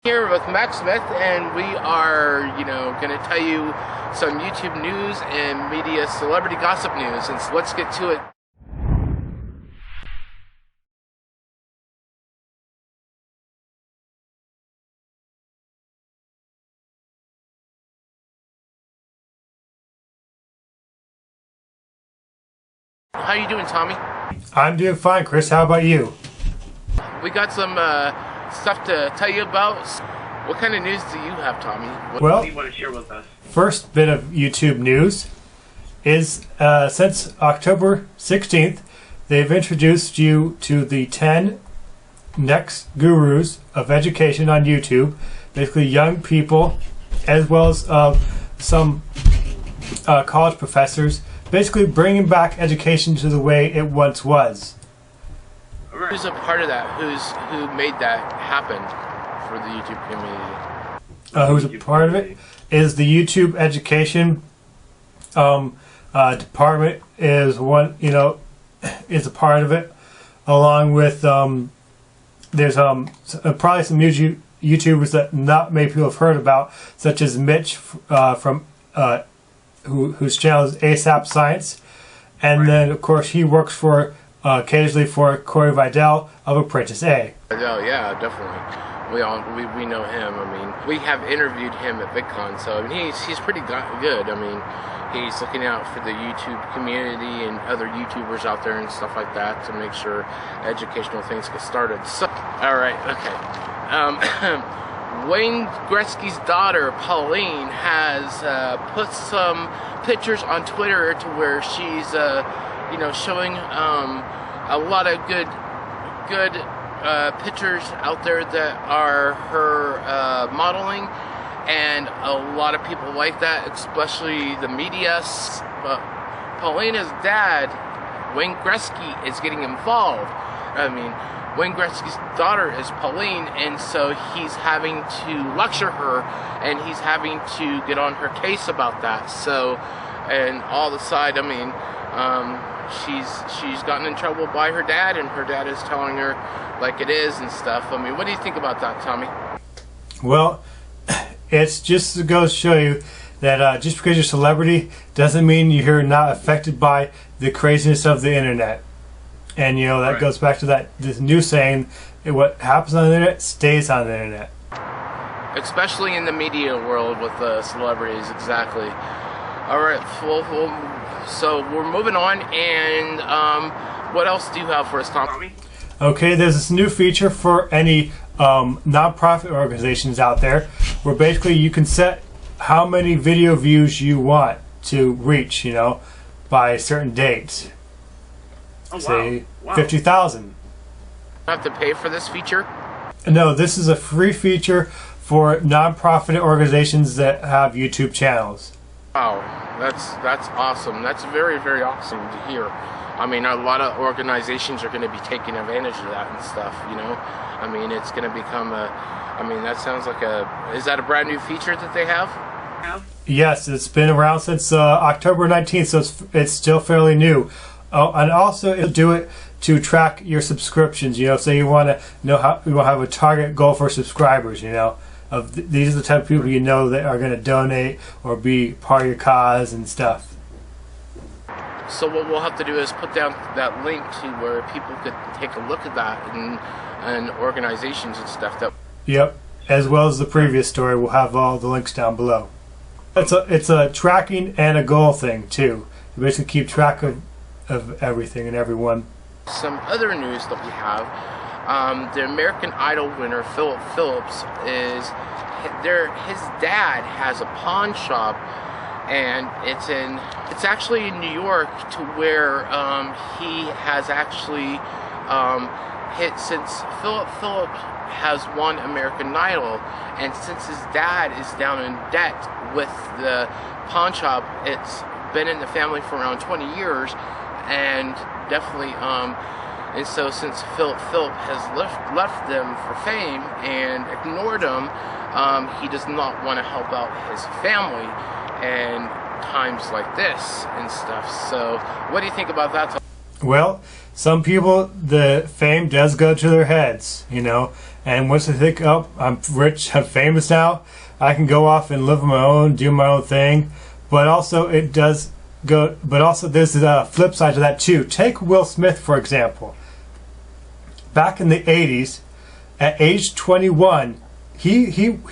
Here with Max Smith, and we are, going to tell you some YouTube news and media celebrity gossip news, and so let's get to it. How you doing, Tommy? I'm doing fine, Chris. How about you? We got some stuff to tell you about. What kind of news do you have, Tommy? What do you want to share with us? First bit of YouTube news is since October 16th, they've introduced you to the 10 next gurus of education on YouTube. Basically, young people, as well as some college professors, basically bringing back education to the way it once was. Who's a part of that? Who made that happen for the YouTube community? Who's a part of it is the YouTube education department is one. Is a part of it, along with there's probably some YouTubers that not many people have heard about, such as Mitch from whose channel is ASAP Science, and then of course he works for. Occasionally for Corey Vidal of Apprentice A. Vidal, yeah, definitely. We know him. I mean, we have interviewed him at VidCon, so I mean, he's pretty good. I mean, he's looking out for the YouTube community and other YouTubers out there and stuff like that to make sure educational things get started. So, all right, okay. Wayne Gretzky's daughter, Pauline, has put some pictures on Twitter to where she's showing a lot of good pictures out there that are her modeling, and a lot of people like that, especially the media. But Paulina's dad, Wayne Gretzky, is getting involved. I mean, Wayne Gretzky's daughter is Pauline, and so he's having to lecture her, and he's having to get on her case about that. So, and all the side, I mean, she's gotten in trouble by her dad, and her dad is telling her like it is and stuff. I mean, what do you think about that, Tommy? Well, it's just to go show you that just because you're a celebrity doesn't mean you're not affected by the craziness of the internet. And that goes back to this new saying: what happens on the internet stays on the internet. Especially in the media world with celebrities, exactly. All right, so we're moving on, and what else do you have for us, Tommy? Okay, there's this new feature for any non-profit organizations out there, where basically you can set how many video views you want to reach, by certain dates. Oh, say wow. 50,000. Have to pay for this feature? No, this is a free feature for non-profit organizations that have YouTube channels. Wow, that's awesome. That's very, very awesome to hear. I mean, a lot of organizations are going to be taking advantage of that and stuff, I mean, it's going to become that sounds like is that a brand new feature that they have? Yes, it's been around since October 19th, so it's still fairly new. And also it'll do it to track your subscriptions, so you want to know how you will have a target goal for subscribers, these are the type of people that are going to donate or be part of your cause and stuff. So what we'll have to do is put down that link to where people could take a look at that and organizations and stuff. Yep, as well as the previous story, we'll have all the links down below. It's a tracking and a goal thing too. You basically keep track of everything and everyone. Some other news that we have. The American Idol winner Phillip Phillips his dad has a pawn shop, and it's actually in New York, to where he has actually since Phillip Phillips has won American Idol, and since his dad is down in debt with the pawn shop, it's been in the family for around 20 years, and definitely and so since Phillip has left them for fame and ignored them, he does not want to help out his family and times like this and stuff. So what do you think about that? Well, some people, the fame does go to their heads, and And once they think, oh, I'm rich, I'm famous now, I can go off and live on my own, do my own thing. But also it does go, but also there's the flip side to that too. Take Will Smith, for example. Back in the 80s, at age 21, he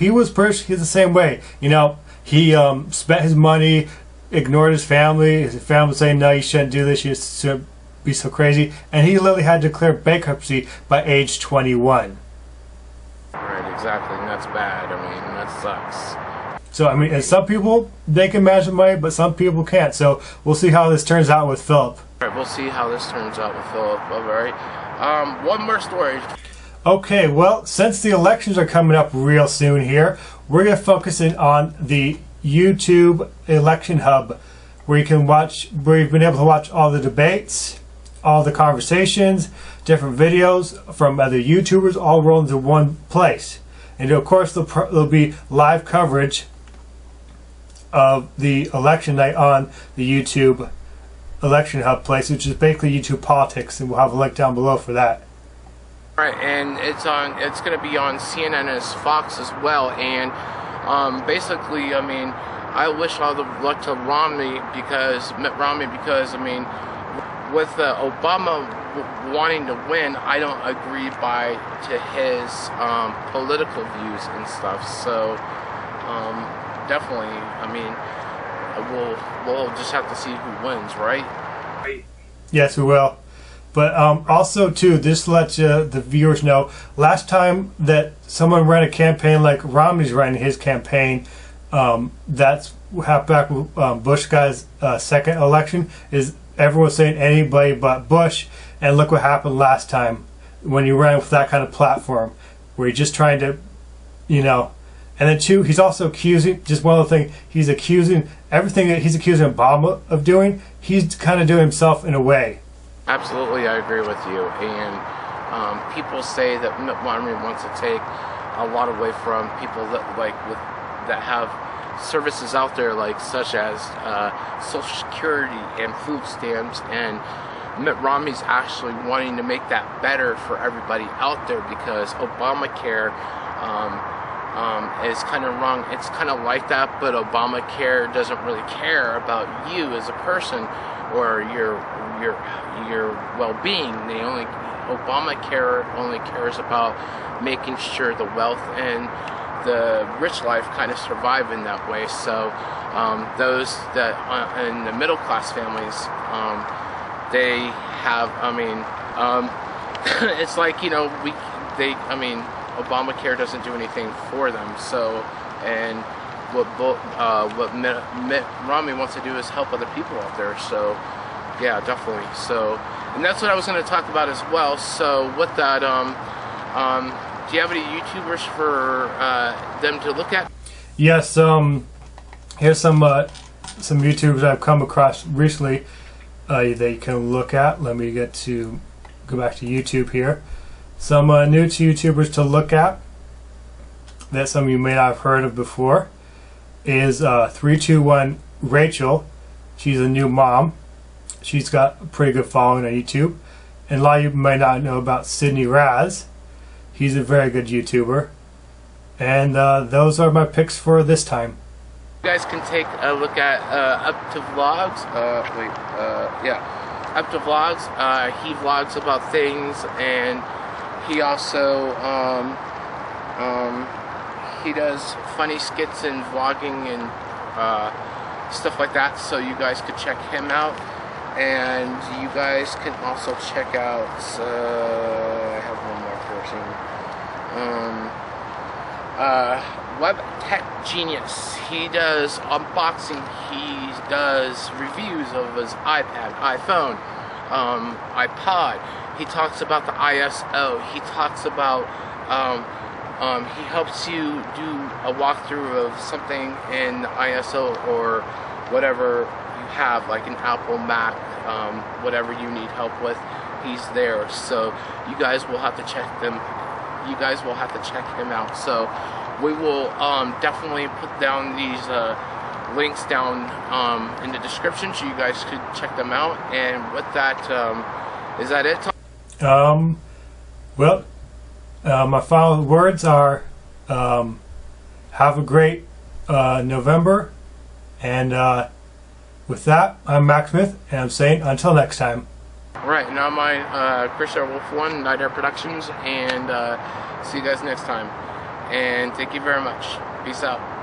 was he's the same way. You know, he spent his money, ignored his family. His family saying, no, you shouldn't do this, you should be so crazy. And he literally had to declare bankruptcy by age 21. Right, exactly, and that's bad. I mean, that sucks. So, I mean, and some people, they can manage the money, but some people can't. So, we'll see how this turns out with Phillip. Alright, we'll see how this turns out with Phillip. Alright, one more story. Okay, well, since the elections are coming up real soon here, we're going to focus in on the YouTube Election Hub, where you can watch, where you've been able to watch all the debates, all the conversations, different videos from other YouTubers, all rolled into one place. And of course, there'll be live coverage of the election night on the YouTube Election Hub place, which is basically YouTube Politics, and we'll have a link down below for that. Right, and it's going to be on CNN and Fox as well. And basically, I mean, I wish all the luck to Mitt Romney because I mean, with Obama wanting to win, I don't agree to his political views and stuff. So definitely, I mean, we'll just have to see who wins, right? Yes, we will. But also, too, just to let the viewers know, last time that someone ran a campaign like Romney's running his campaign, that's what happened back with Bush guy's second election, is everyone was saying anybody but Bush, and look what happened last time when you ran with that kind of platform, where you're just trying to, you know. And then, too, he's also accusing, just one other thing, he's accusing, everything that he's accusing Obama of doing, he's kind of doing himself in a way. Absolutely, I agree with you. And people say that Mitt Romney wants to take a lot away from people that that have services out there, like such as Social Security and food stamps. And Mitt Romney's actually wanting to make that better for everybody out there because Obamacare is kind of wrong. It's kind of like that, but Obamacare doesn't really care about you as a person or your well-being. Obamacare only cares about making sure the wealth and the rich life kind of survive in that way. So those that in the middle class families, they have, I mean, it's like, you know, I mean, Obamacare doesn't do anything for them. So, and what Mitt Romney wants to do is help other people out there. So yeah, definitely. So, and that's what I was going to talk about as well. So with that, do you have any YouTubers for them to look at? Yes. Here's some YouTubers I've come across recently that you can look at. Let me go back to YouTube here. Some new to YouTubers to look at that some of you may not have heard of before is 321 Rachel. She's a new mom. She's got a pretty good following on YouTube. And a lot of you may not know about Sidneyraz. He's a very good YouTuber. And those are my picks for this time. You guys can take a look at UpToVlogs. UpToVlogs. He vlogs about things, and he also he does funny skits and vlogging and stuff like that. So you guys could check him out. And you guys can also check out, I have one more person, Web Tech Genius. He does unboxing, he does reviews of his iPad, iPhone, iPod. He talks about the ISO. He talks about, he helps you do a walkthrough of something in the ISO or whatever you have, like an Apple, Mac, whatever you need help with, he's there. So you guys will have to check them. You guys will have to check him out. So we will definitely put down these links down in the description, so you guys could check them out. And with that, is that it? Well, My final words are, have a great November, and with that, I'm Max Smith, and I'm saying until next time. Right, now my Chris Airwolf 1, Night Air Productions, and see you guys next time. And thank you very much. Peace out.